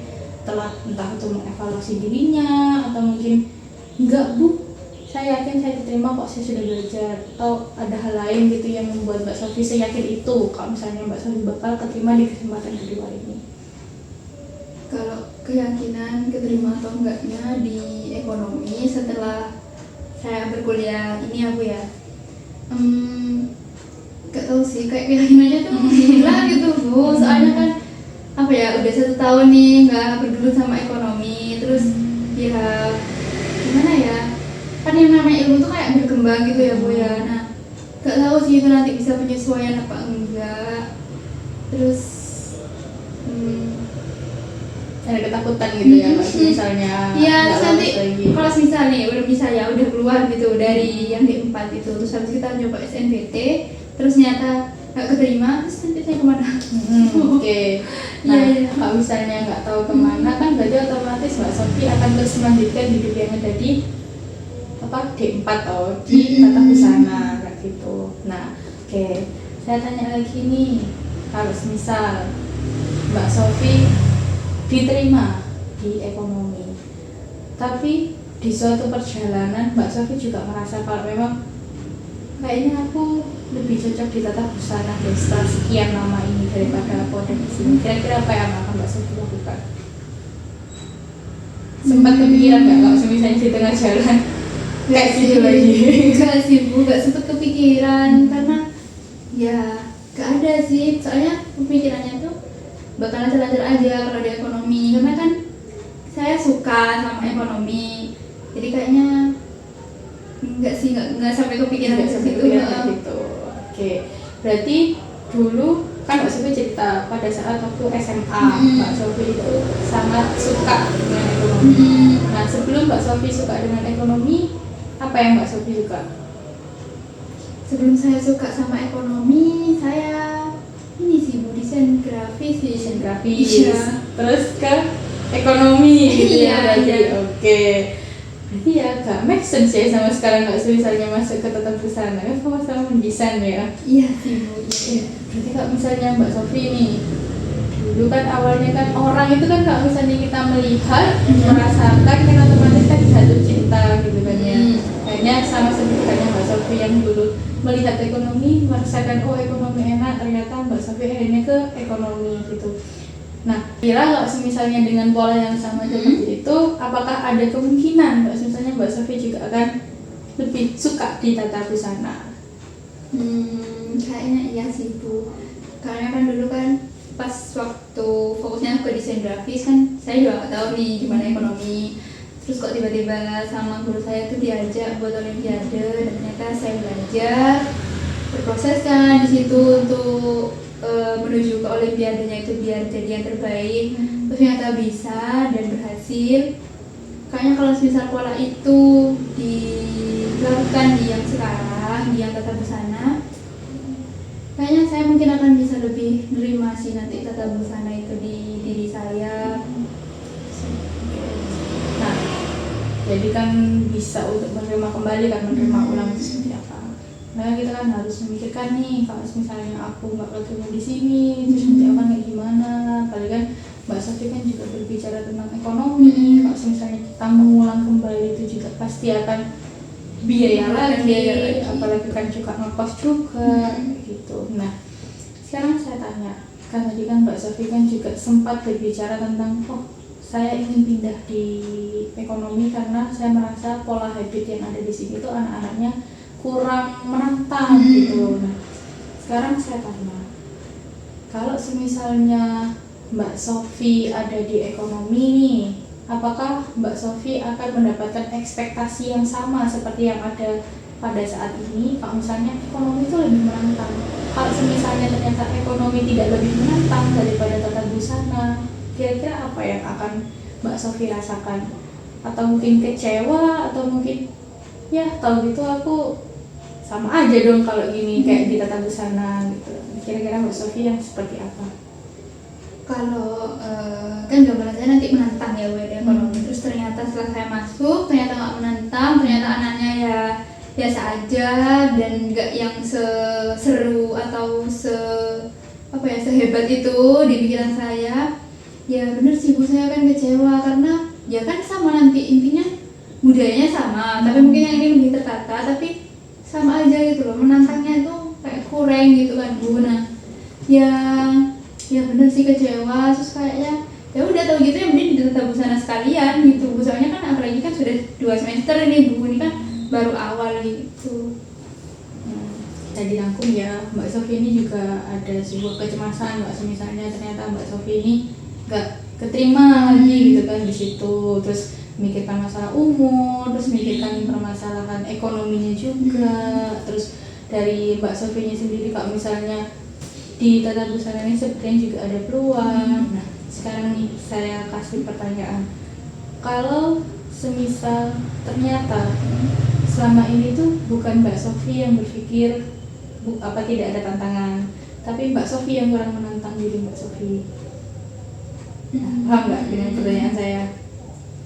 telah entah itu mengevaluasi dirinya, atau mungkin enggak Bu, saya yakin saya diterima kok, saya sudah belajar, atau ada hal lain gitu yang membuat Mbak Sofi seyakin itu kalau misalnya Mbak Sofi bakal keterima di kesempatan kedua ini? Kalau keyakinan keterima atau enggaknya di ekonomi setelah saya berkuliah ini aku ya gak tahu sih, kayak keyakinannya tuh gila gitu Bu. Soalnya kan apa ya, udah 1 tahun nih nggak bergelut sama ekonomi, terus ya gimana ya, kan yang namanya ilmu tuh kayak berkembang gitu ya Bu ya. Nah gak tahu sih itu nanti bisa penyesuaian apa enggak. Terus ada ketakutan gitu ya kalau misalnya iya, terus nanti kalau misalnya udah bisa ya udah keluar gitu dari yang di 4 itu, terus habis kita coba SNBT terus nyata nggak keterima, terus nanti saya kemana? Oke. Nah, kalau misalnya nggak tahu kemana kan berarti otomatis Mbak Sofi akan terus melanjutkan hidup yang ada di D4 di Tata Busana kayak gitu. Nah, oke. Saya tanya lagi nih, kalau misal Mbak Sofi diterima di ekonomi, tapi di suatu perjalanan Mbak Sofi juga merasa kalau memang kayaknya aku lebih cocok di tata busana deh setelah sekian lama ini daripada aku ada di sini. Kira-kira apa yang akan Mbak Sofi lakukan? Sempat kepikiran nggak kalau misalnya di tengah jalan kayak gitu lagi? Enggak sih Bu, enggak sempet kepikiran karena ya gak ada sih, soalnya pemikirannya tuh bakal lancar-lancar aja kalau di ekonomi, karena kan saya suka sama ekonomi, jadi kayaknya enggak sih, enggak sampai kepikiran Nggak ke sampai situ. kepikiran kayak gitu. Oke, berarti dulu kan Mbak Sofi cerita pada saat waktu SMA Mbak Sofi itu sangat suka dengan ekonomi. Nah, sebelum Mbak Sofi suka dengan ekonomi, apa yang Mbak Sofi suka? Sebelum saya suka sama ekonomi, saya ini sih Bu, desain grafis sih. Desain grafis. Iya. Terus ke ekonomi gitu Iya, ya berarti. iya. Oke. Berarti ya gak make sense ya sama sekarang nggak misalnya masuk ke tata busana kan sama-sama mendesain ya. Iya sih Bu. Iya. Berarti kalau misalnya Mbak Sofi nih dulu kan awalnya kan orang itu kan kalau misalnya kita melihat merasakan kan otomatis kan jatuh cinta gitu kan ya. Kayaknya sama seperti Mbak Sofi yang dulu melihat ekonomi merasakan oh ekonomi enak, ternyata Mbak Sofi akhirnya ke ekonomi gitu. Nah, kira kalau misalnya dengan pola yang sama seperti itu, apakah ada kemungkinan misalnya Mbak Sofi juga akan lebih suka di tata busana? Kayaknya iya sih Bu. Karena kan dulu kan pas waktu fokusnya ke desain grafis kan saya juga nggak tahu nih gimana ekonomi. Terus kok tiba-tiba sama guru saya tuh diajak buat olimpiade dan ternyata saya belajar berproses kan di situ untuk menuju ke olimpiadenya itu biar jadi yang terbaik. Terus ternyata bisa dan berhasil. Kayaknya kalau misal pola itu dilakukan di yang sekarang, di yang tata busana, kayaknya saya mungkin akan bisa lebih nerima sih nanti tata busana itu di diri saya. Nah, jadi kan bisa untuk menerima kembali kan, menerima ulang itu seperti apa. Nah, kita kan harus memikirkan nih kalau misalnya aku nggak ketemu di sini, terus nanti akan kayak gimana. Apalagi kan Mbak Sofi kan juga berbicara tentang ekonomi. Kalau misalnya kita mengulang kembali itu juga pasti akan biaya lagi, apalagi kan juga ngekos juga gitu. Nah, sekarang saya tanya, kan tadi kan Mbak Sofi kan juga sempat berbicara tentang saya ingin pindah di ekonomi karena saya merasa pola habit yang ada di sini itu anak-anaknya kurang menantang gitu. Nah, sekarang saya tanya, kalau misalnya Mbak Sofi ada di ekonomi nih, apakah Mbak Sofi akan mendapatkan ekspektasi yang sama seperti yang ada pada saat ini? Kalau misalnya ekonomi itu lebih menantang, kalau misalnya ternyata ekonomi tidak lebih menantang daripada tata busana, kira-kira apa yang akan Mbak Sofi rasakan? Atau mungkin kecewa, atau mungkin ya tahu gitu aku sama aja dong kalau gini kayak di tata busana gitu. Kira-kira Mbak Sofi yang seperti apa? Kalau kan gambaran saya nanti menantang ya Bu di ekonomi, terus ternyata setelah saya masuk ternyata nggak menantang, ternyata anaknya ya biasa aja dan nggak yang seru atau sehebat itu di pikiran saya. Ya bener sih Bu, saya kan kecewa karena ya kan sama nanti intinya budayanya sama, tapi mungkin yang ini lebih tertata, tapi sama aja gitu loh, menantangnya itu kayak kurang gitu kan Bu. Nah, ya bener sih kecewa, terus kayaknya ya udah tahu gitu ya mending di tata busana sekalian gitu Bu. Soalnya kan apalagi kan sudah 2 semester ini Bu, ini kan baru awal gitu. Tadi rangkum ya, Mbak Sofi ini juga ada sebuah kecemasan Mbak, misalnya ternyata Mbak Sofi ini gak keterima lagi gitu kan di situ, terus memikirkan masalah umur, terus memikirkan permasalahan ekonominya juga, terus dari Mbak Sofi sendiri kalau misalnya di tata busana ini sepertinya juga ada peluang. Nah, sekarang nih saya kasih pertanyaan, kalau semisal ternyata selama ini tuh bukan Mbak Sofi yang berpikir tidak ada tantangan, tapi Mbak Sofi yang kurang menantang diri Mbak Sofi. Paham nggak dengan pertanyaan saya?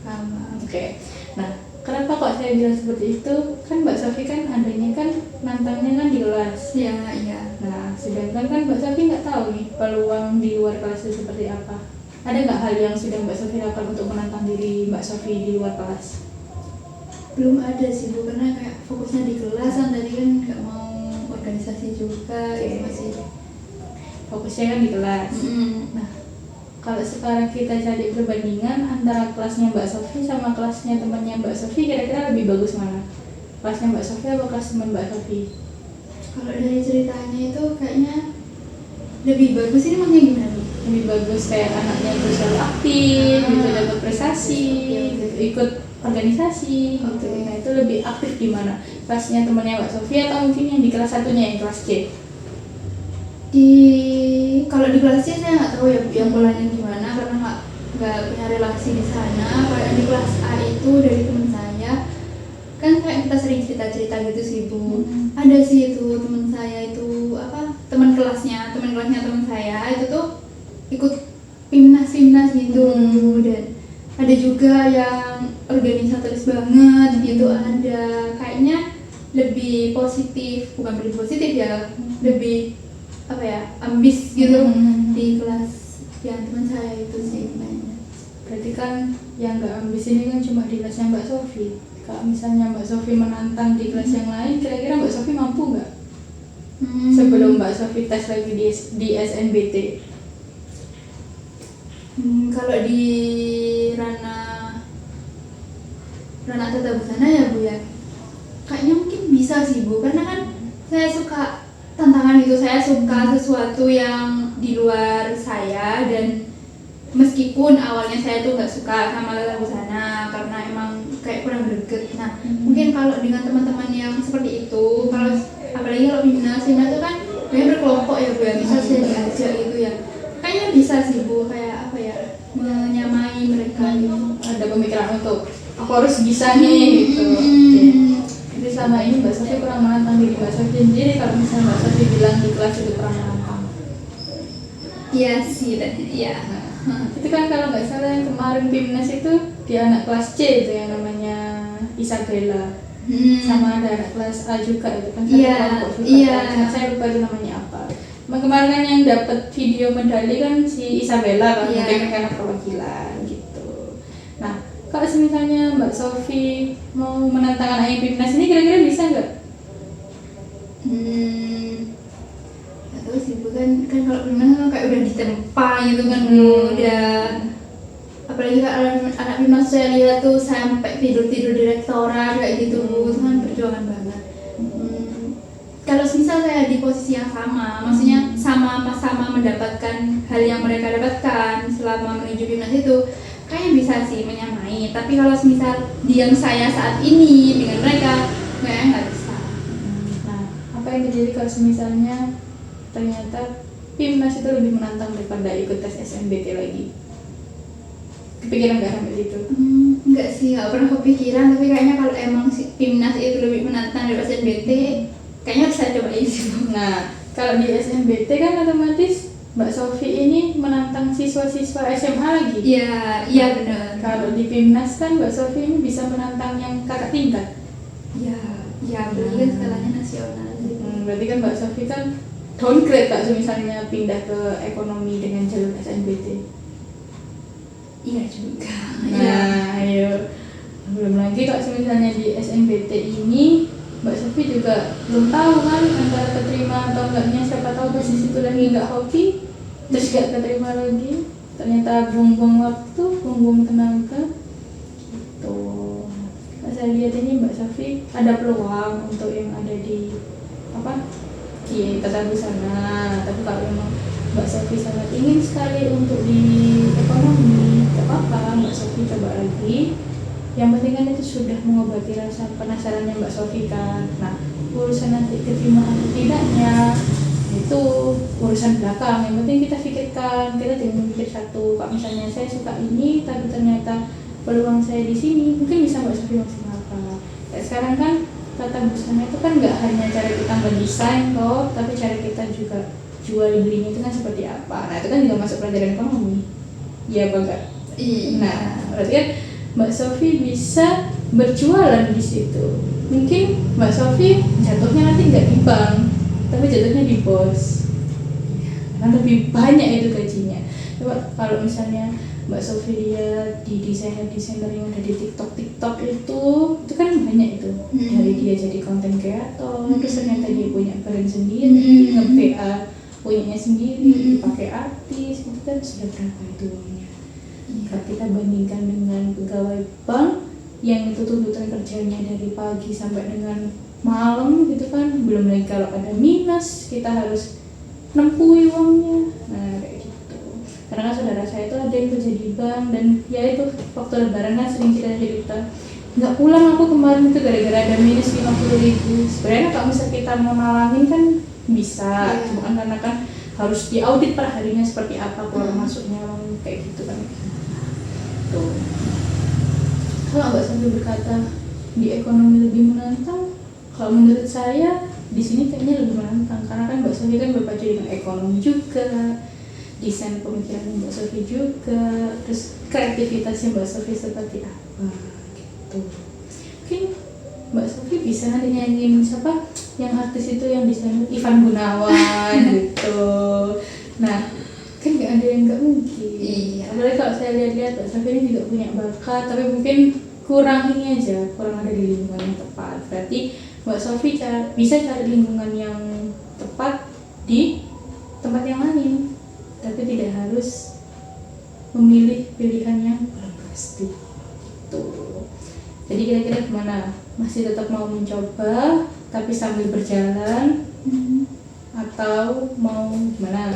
Paham. Oke. Nah, kenapa kok saya bilang seperti itu? Kan Mbak Sofi kan adanya kan nantangnya kan di kelas. Ya, iya. Nah, sedangkan kan Mbak Sofi nggak tahu nih peluang di luar kelas itu seperti apa. Ada nggak hal yang sudah Mbak Sofi lakukan untuk menantang diri Mbak Sofi di luar kelas? Belum ada sih Bu, karena kayak fokusnya di kelas kan tadi kan nggak mau organisasi juga, Oke. itu masih. Fokusnya kan di kelas. Nah, kalau sekarang kita cari perbandingan antara kelasnya Mbak Sofi sama kelasnya temannya Mbak Sofi, kira-kira lebih bagus mana? Kelasnya Mbak Sofi atau kelas teman Mbak Sofi? Kalau dari ceritanya itu kayaknya lebih bagus, ini maksudnya gimana nih? Lebih bagus kayak anaknya itu selalu aktif, gitu, dapat prestasi, gitu, ikut organisasi, gitu. Oke. Nah itu lebih aktif di mana? Kelasnya temannya Mbak Sofi atau mungkin yang di kelas satunya yang kelas C? Kalau di kelas C saya nggak tahu ya Bu, yang polanya gimana karena nggak punya relasi di sana. Kalau yang di kelas A itu dari teman saya kan kayak kita sering cerita-cerita gitu sih Bu. Ada sih itu teman saya itu apa, teman kelasnya teman saya itu tuh ikut Pimnas gitu. Dan ada juga yang organisatoris banget gitu, ada kayaknya lebih positif, bukan lebih positif ya, lebih apa ya, ambis gitu di kelas yang teman saya itu sih kayaknya. Berarti kan yang nggak ambis ini kan cuma di kelasnya Mbak Sofi. Kalau misalnya Mbak Sofi menantang di kelas yang lain, kira-kira Mbak Sofi mampu nggak? Sebelum Mbak Sofi tes lagi di SNBT. Kalau di ranah tata busana ya Bu ya, kayaknya mungkin bisa sih Bu, karena kan saya suka tantangan gitu, saya suka sesuatu yang di luar saya. Dan meskipun awalnya saya tuh nggak suka sama tata busana karena emang kayak kurang greget. Nah mungkin kalau dengan teman-teman yang seperti itu, kalau apalagi kalau Bimnas itu kan banyak berkelompok ya Bu ya, bisa saya diajak gitu ya, kayaknya bisa sih Bu, kayak apa ya, menyamai mereka gitu. Ada pemikiran untuk aku harus bisa nih gitu. Oke. Jadi selama ini Mbak Sofi kurang menantang diri Mbak Sofi sendiri. Kalau misalnya Mbak Sofi bilang di kelas itu kurang menantang. Iya sih, dan iya. Itu kan kalau nggak salah yang kemarin Pimnas itu di anak kelas C itu yang namanya Isabella. Sama ada anak kelas A juga itu kan satu Iya, kelompok juga iya. kan. Saya lupa itu namanya apa. Kemarin kan yang dapat video medali kan si Isabella kan, Iya. mungkin karena perwakilan gitu. Nah, kalau misalnya Mbak Sofi mau menantang anak Pimnas ini kira-kira bisa nggak? Nggak tahu sih Bu, kan kalau Bimnas kan kayak udah ditempa gitu kan Bu. Dan apalagi kalau anak Bimnas saya lihat tuh sampai tidur di rektorat kayak gitu Bu, itu kan perjuangan banget. Kalau misal saya di posisi yang sama, maksudnya sama mendapatkan hal yang mereka dapatkan selama menuju Bimnas itu, kayaknya bisa sih menyamai. Tapi kalau misal di yang saya saat ini dengan mereka, kayaknya nggak bisa. Nah, apa yang terjadi kalau misalnya ternyata Pimnas itu lebih menantang daripada ikut tes SNBT lagi? Kepikiran nggak sampai situ? Enggak sih, nggak pernah kepikiran. Tapi kayaknya kalau emang si Pimnas itu lebih menantang daripada SNBT, kayaknya bisa cobain sih. Nah, kalau di SNBT kan otomatis Mbak Sofi ini menantang siswa-siswa SMA lagi. Iya benar. Kalau di Pimnas kan Mbak Sofi ini bisa menantang yang kakak tingkat. Iya berarti kan skalanya nasional. Berarti kan Mbak Sofi kan downgrade Kak, misalnya pindah ke ekonomi dengan jalur SNBT. Iya juga. Nah, ayo. Belum lagi kalau misalnya di SNBT ini Mbak Sofi juga belum tahu kan antara keterima atau enggaknya, siapa tahu posisi itu lagi nggak hoki terus nggak keterima lagi, ternyata buang-buang waktu, buang-buang tenaga gitu. Nah, saya lihat ini Mbak Sofi ada peluang untuk yang ada di di tata busana. Tapi kalau memang Mbak Sofi sangat ingin sekali untuk di ekonomi, tidak apa-apa, Mbak Sofi coba lagi. Yang penting kan itu sudah mengobati rasa penasarannya Mbak Sofi kan. Nah, urusan nanti keterima atau tidaknya itu urusan belakang. Yang penting kita pikirkan, kita jangan mikir satu. Kalau misalnya saya suka ini, tapi ternyata peluang saya di sini, mungkin bisa Mbak Sofi maksimalkan. Kayak sekarang kan tata busana itu kan nggak hanya cara kita mendesain kok, tapi cara kita juga jual belinya itu kan seperti apa. Nah, itu kan juga masuk pelajaran ekonomi. Iya, Bang. Iya. Nah, berarti kan Mbak Sofi bisa berjualan di situ. Mungkin Mbak Sofi jatuhnya nanti nggak di bank, tapi jatuhnya di pos. Karena lebih banyak itu gajinya. Coba kalau misalnya Mbak Sofi lihat di desainer yang ada di TikTok itu kan banyak itu. Dari dia jadi content creator, terus ternyata dia punya brand sendiri, nge-PA punyanya sendiri, dipakai artis, itu kan sudah berapa itu uangnya. Kalau kita bandingkan dengan pegawai bank yang itu tuntutan kerjanya dari pagi sampai dengan malam gitu kan, belum lagi kalau ada minus kita harus nempuhi uangnya. Nah kayak gitu. Karena kan saudara saya itu ada yang kerja di bank, dan ya itu waktu lebaran kan sering cerita nggak pulang aku kemarin itu gara-gara ada minus 50.000. Sebenarnya kalau misalnya kita mau nalangin kan bisa, cuma kan karena kan harus diaudit per harinya seperti apa keluar masuknya kayak gitu kan. Tuh. Kalau Mbak Sofi berkata di ekonomi lebih menantang, kalau menurut saya di sini kayaknya lebih menantang, karena kan Mbak Sofi kan berpacu dengan ekonomi juga, desain pemikiran Mbak Sofi juga, terus kreativitasnya Mbak Sofi seperti apa gitu. Mungkin Mbak Sofi bisa nanti nyanyiin siapa yang artis itu yang desainer Ivan Gunawan gitu. Nah kan nggak ada yang nggak mungkin. Apalagi kalau saya lihat-lihat Mbak Sofi ini juga punya bakat, tapi mungkin kurang ini aja, kurang ada di lingkungan yang tepat. Berarti Mbak Sofi bisa cari lingkungan yang tepat di tempat yang lain, tapi tidak harus memilih pilihan yang pasti. Tuh. Jadi kira-kira gimana? Masih tetap mau mencoba tapi sambil berjalan, atau mau gimana?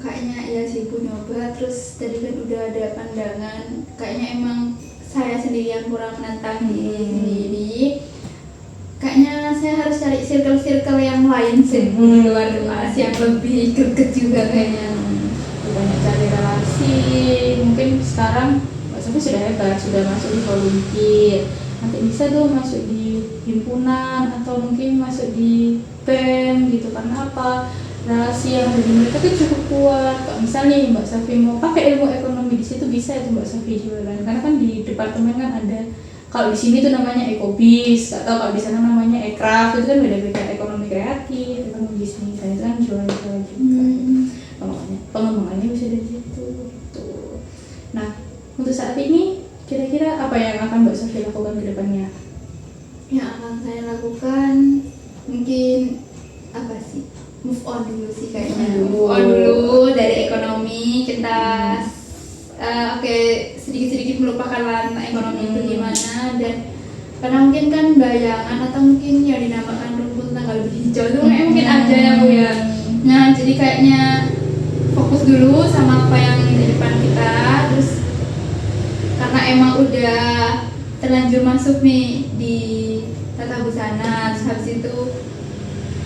Kayaknya ya sih Bu nyoba, terus tadi kan udah ada pandangan kayaknya emang saya sendiri yang kurang menantang diri sendiri. Kayaknya saya harus cari circle-circle yang lain sih di luar kelas yang lebih greget juga kayaknya. Banyak cari relasi. Mungkin sekarang Mbak Sofi sudah hebat, sudah masuk di volunteer. Nanti bisa tuh masuk di himpunan atau mungkin masuk di BEM gitu. Karena apa? Relasi yang ada di mereka tuh cukup kuat. Kalau misalnya Mbak Sofi mau pakai ilmu ekonomi di situ bisa itu Mbak Sofi jualan. Karena kan di departemen kan ada, kalau di sini tuh namanya ekobis, atau kalau di sana namanya ekraf, itu kan beda-beda, ekonomi kreatif, ekonomi bisnis, dan itu kan jualan-jualan juga. Pengembangannya bisa dari situ gitu. Nah untuk saat ini kira-kira apa yang akan Mbak Sofi lakukan ke depannya? Yang akan saya lakukan mungkin apa sih? Move on dulu sih kayaknya. Move on dulu dari ekonomi, kita sedikit-sedikit melupakan ekonomi itu gimana, dan karena mungkin kan bayangan atau mungkin yang dinamakan rumput tanggal lebih hijau itu mungkin ada ya Bu ya. Nah jadi kayaknya fokus dulu sama apa yang di depan kita, terus karena emang udah terlanjur masuk nih di tata busana, terus habis itu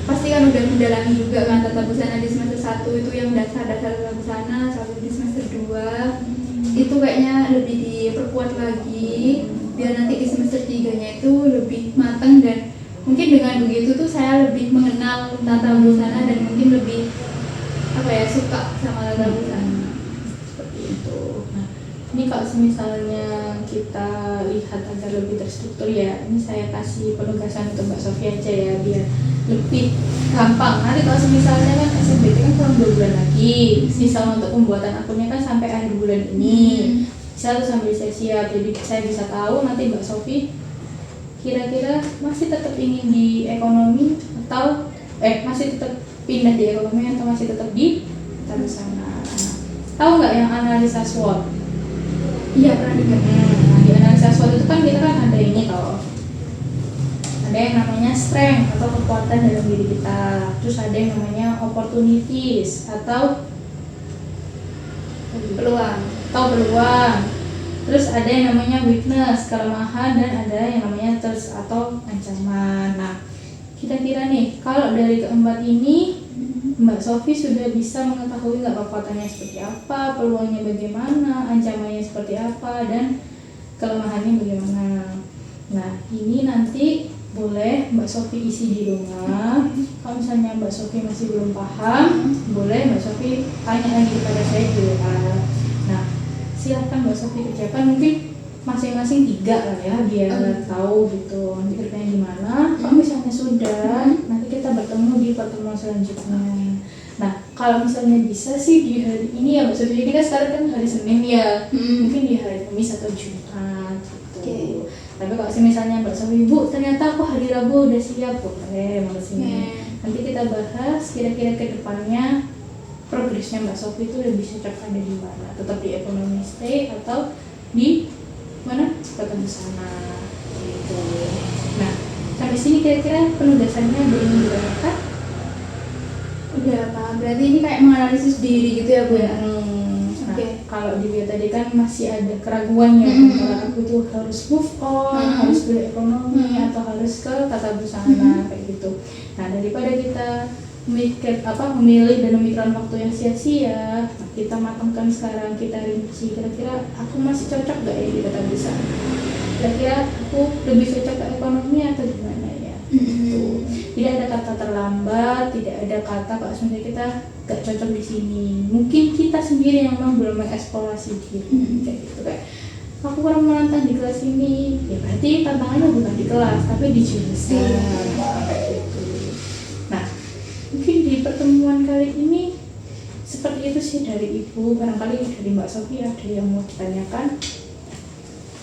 pasti kan udah mendalami juga kan tata busana di semester 1 itu yang dasar-dasar tata busana, sampai di semester 2 itu kayaknya lebih diperkuat lagi biar nanti di semester 3-nya itu lebih matang, dan mungkin dengan begitu tuh saya lebih mengenal tata busana dan mungkin lebih suka sama tata busana seperti itu. Nah ini kalau misalnya kita lihat agar lebih terstruktur ya, ini saya kasih penugasan untuk Mbak Sofi aja ya biar lebih gampang. Nanti kalau misalnya kan SNBT kan kurang 2 bulan lagi, sisa untuk pembuatan akunnya kan sampai akhir bulan ini. Bisa tuh sambil saya siap, jadi saya bisa tahu nanti Mbak Sofi kira-kira masih tetap ingin di ekonomi atau masih tetap pindah di ekonomi atau masih tetap di tata busana. Tahu nggak yang analisa SWOT? Iya pernah dengar. Nah, di analisa SWOT itu kan kita kan ada ini toh. Ada yang namanya strength atau kekuatan dalam diri kita. Terus ada yang namanya opportunities atau Peluang. Terus ada yang namanya weakness, kelemahan, dan ada yang namanya threats atau ancaman. Nah, kira-kira nih kalau dari keempat ini Mbak Sofi sudah bisa mengetahui nggak kekuatannya seperti apa, peluangnya bagaimana, ancamannya seperti apa, dan kelemahannya bagaimana. Nah, ini nanti boleh Mbak Sofi isi di rumah. Kalau misalnya Mbak Sofi masih belum paham, boleh Mbak Sofi tanya lagi kepada saya di WA. Nah, silahkan Mbak Sofi kerjakan, mungkin masing-masing 3 lah ya biar tahu gitu nanti kerjanya gimana. Kalau misalnya sudah, nanti kita bertemu di pertemuan selanjutnya. Nah kalau misalnya bisa sih di hari ini ya Mbak Sofi, ini kan sekarang kan hari Senin ya, mungkin di hari Kamis atau Jumat gitu. Oke. Tapi kalau misalnya Mbak Sofi, Bu ternyata aku hari Rabu udah siap, boleh Mbak sini. Nanti kita bahas kira-kira ke depannya progresnya Mbak Sofi itu lebih cocok ada di mana, tetap di ekonomi stay atau di mana kota busana gitu. Nah sampai sini kira-kira penugasannya belum diberangkat. Udah apa? Berarti ini kayak menganalisis diri gitu ya Bu ya? Nah, Oke. kalau di Bio tadi kan masih ada keraguan ya antara aku tuh harus move on, harus berekonomi atau harus ke tata busana kayak gitu. Nah daripada kita memilih dan memikirkan waktu yang sia-sia, nah, kita matangkan sekarang, kita rinci kira-kira aku masih cocok gak ya di tata busana, kira-kira aku lebih cocok ke ekonomi atau gimana ya gitu. Tidak ada kata terlambat, tidak ada kata kalau sebenarnya kita gak cocok di sini. Mungkin kita sendiri yang memang belum mengeksplorasi diri kayak gitu, kayak aku kurang menantang di kelas ini, ya berarti tantangannya bukan di kelas tapi di jurusan kayak gitu. Nah mungkin di pertemuan kali ini seperti itu sih dari Ibu, barangkali dari Mbak Sofi ada yang mau ditanyakan.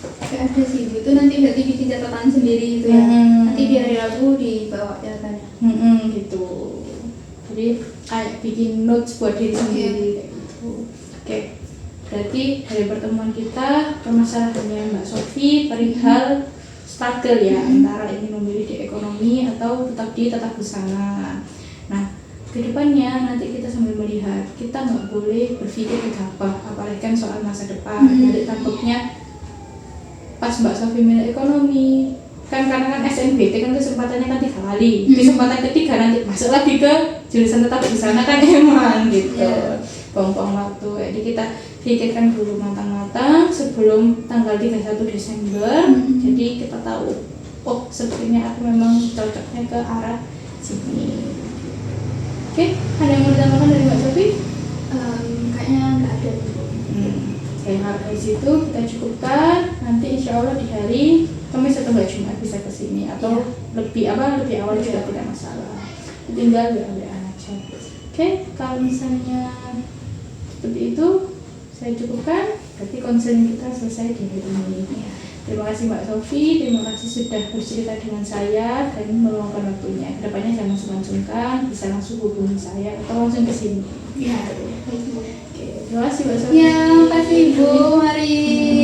Gak ada sih Bu, itu nanti berarti bikin catatan sendiri gitu ya. Nanti di hari Rabu dibawa catatannya. Gitu. Jadi kayak bikin notes buat diri sendiri kayak gitu. Oke. Berarti dari pertemuan kita permasalahannya Mbak Sofi perihal struggle ya antara ingin memilih di ekonomi atau tetap di tata busana. Nah kedepannya nanti kita sambil melihat, kita nggak boleh berpikir gegabah apalagi kan soal masa depan. Nanti takutnya pas Mbak Sofi milih ekonomi kan, karena kan SNBT kan kesempatannya kan 3 kali, kesempatan ketiga nanti masuk lagi ke jurusan tetap busana kan emang gitu, buang-buang waktu. Jadi kita pikirkan dulu matang-matang sebelum tanggal 31 Desember. Jadi kita tahu, oh sepertinya aku memang cocoknya ke arah sini. Oke, ada yang mau ditambahkan dari Mbak Sofi? Kayaknya nggak ada. Kayak hal dari situ kita cukupkan. Nanti insya Allah di hari Kamis atau nggak Jumat bisa kesini atau lebih awal juga tidak masalah. Tinggal WA aja. Oke, kalau misalnya seperti itu saya cukupkan. Berarti konseling kita selesai di hari ini. Terima kasih Mbak Sofi, terima kasih sudah bercerita dengan saya dan meluangkan waktunya. Kedepannya jangan sungkan-sungkan, bisa langsung hubungi saya atau langsung kesini. Iya. Oke, terima kasih Mbak Sofi. Ya, makasih Bu. Mari.